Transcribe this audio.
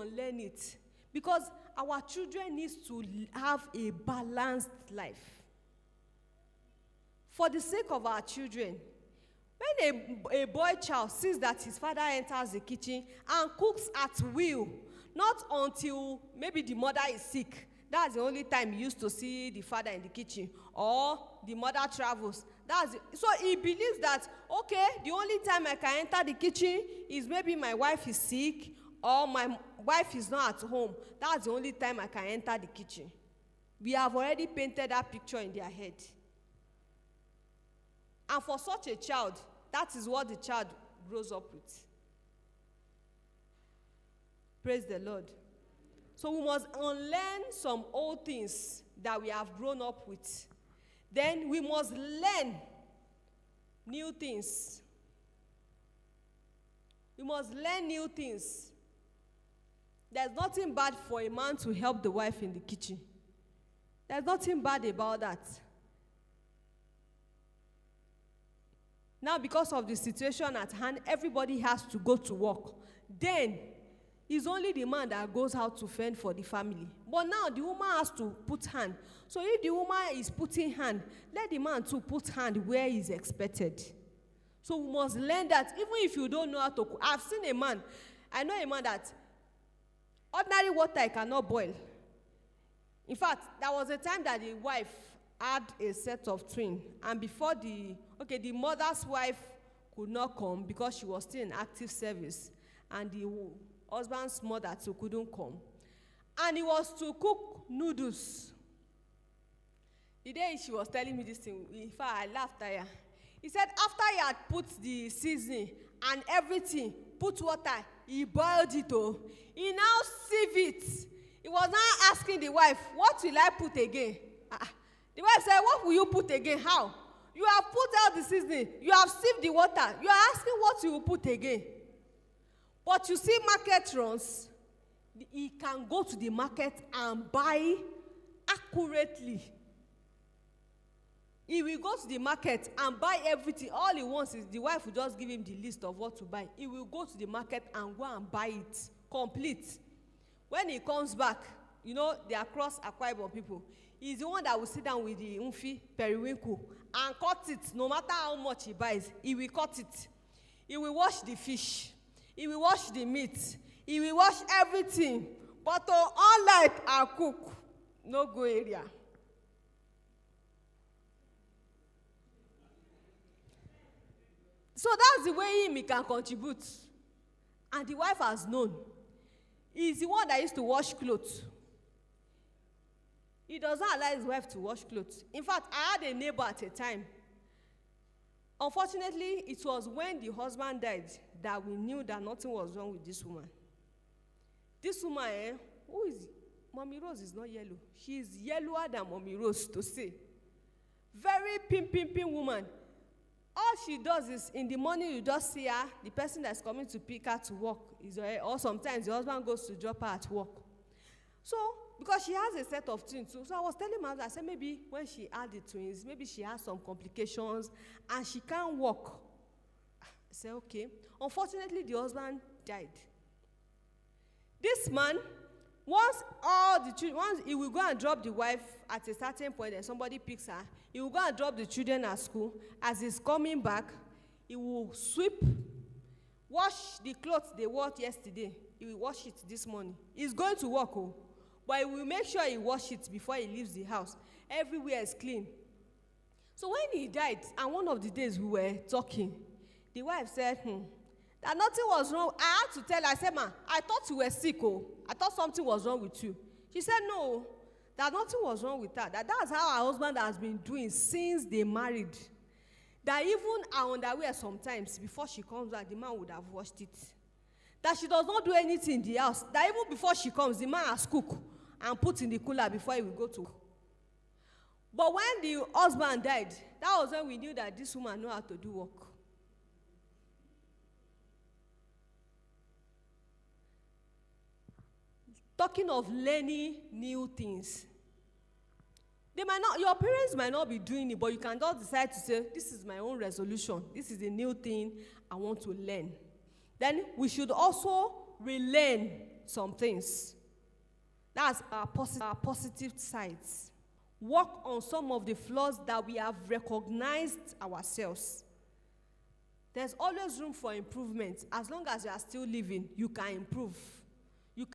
unlearn it. Because our children need to have a balanced life. For the sake of our children, when a boy child sees that his father enters the kitchen and cooks at will, not until maybe the mother is sick, that's the only time he used to see the father in the kitchen, or the mother travels. So he believes that, okay, the only time I can enter the kitchen is maybe my wife is sick or my wife is not at home. That's the only time I can enter the kitchen. We have already painted that picture in their head. And for such a child, that is what the child grows up with. Praise the Lord. So we must unlearn some old things that we have grown up with. Then we must learn new things. We must learn new things. There's nothing bad for a man to help the wife in the kitchen. There's nothing bad about that. Now, because of the situation at hand, everybody has to go to work. Then, it's only the man that goes out to fend for the family. But now, the woman has to put hand. So if the woman is putting hand, let the man too put hand where he's expected. So we must learn that even if you don't know how to cook. I've seen a man, I know a man that ordinary water he cannot boil. In fact, there was a time that the wife had a set of twins, and before the mother's wife could not come because she was still in active service, and the husband's mother too couldn't come, and he was to cook noodles. The day she was telling me this thing, in fact, I laughed at her. He said after he had put the seasoning and everything, put water, he boiled it. He now sieved it. He was now asking the wife, what will I put again? The wife said, what will you put again? How? You have put out the seasoning. You have sieved the water. You are asking what you will put again. But you see market runs, he can go to the market and buy accurately. He will go to the market and buy everything. All he wants is the wife will just give him the list of what to buy. He will go to the market and go and buy it complete. When he comes back, they are cross Akwa Ibom people. He's the one that will sit down with the umfi, periwinkle, and cut it. No matter how much he buys, he will cut it. He will wash the fish. He will wash the meat. He will wash everything. But unlike our cook, no go area. So that's the way he can contribute. And the wife has known. He's the one that used to wash clothes. He does not allow his wife to wash clothes. In fact, I had a neighbor at a time. Unfortunately, it was when the husband died that we knew that nothing was wrong with this woman. This woman, who is Mommy Rose is not yellow. She is yellower than Mommy Rose, to say. Very pin woman. All she does is, in the morning, you just see her, the person that's coming to pick her to work is her, or sometimes the husband goes to drop her at work. So, because she has a set of twins too, so I was telling my husband, I said maybe when she had the twins, maybe she has some complications and she can't walk. I said, okay. Unfortunately, the husband died. This man, once he will go and drop the wife at a certain point and somebody picks her, he will go and drop the children at school. As he's coming back, he will sweep, wash the clothes they wore yesterday. He will wash it this morning. He's going to work, but he will make sure he washes it before he leaves the house. Everywhere is clean. So when he died, and one of the days we were talking, the wife said, that nothing was wrong. I had to tell her, I said, ma, I thought you were sick. I thought something was wrong with you. She said, no, that nothing was wrong with her. That's how her husband has been doing since they married. That even her underwear sometimes, before she comes back, the man would have washed it. That she does not do anything in the house. That even before she comes, the man has cooked and put in the cooler before he will go to work. But when the husband died, that was when we knew that this woman knew how to do work. Talking of learning new things. Your parents might not be doing it, but you can just decide to say, this is my own resolution. This is a new thing I want to learn. Then we should also relearn some things. That's our positive sides. Work on some of the flaws that we have recognized ourselves. There's always room for improvement. As long as you are still living, you can improve.